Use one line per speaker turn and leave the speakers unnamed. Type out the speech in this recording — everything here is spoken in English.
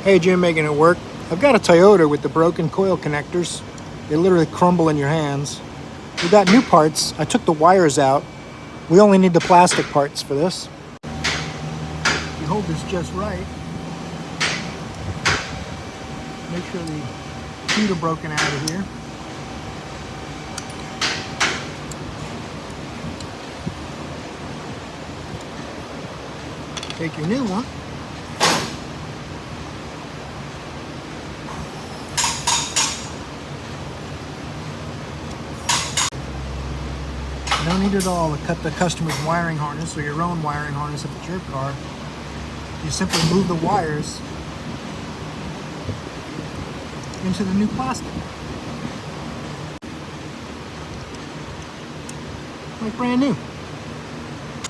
Hey Jim, making it work. I've got a Toyota with the broken coil connectors. They literally crumble in your hands. We got new parts. I took the wires out. We only need the plastic parts for this. If you hold this just right, make sure the feet are broken out of here. Take your new one. You don't need it all to cut the customer's wiring harness or your own wiring harness if it's your car. You simply move the wires into the new plastic. Like brand new.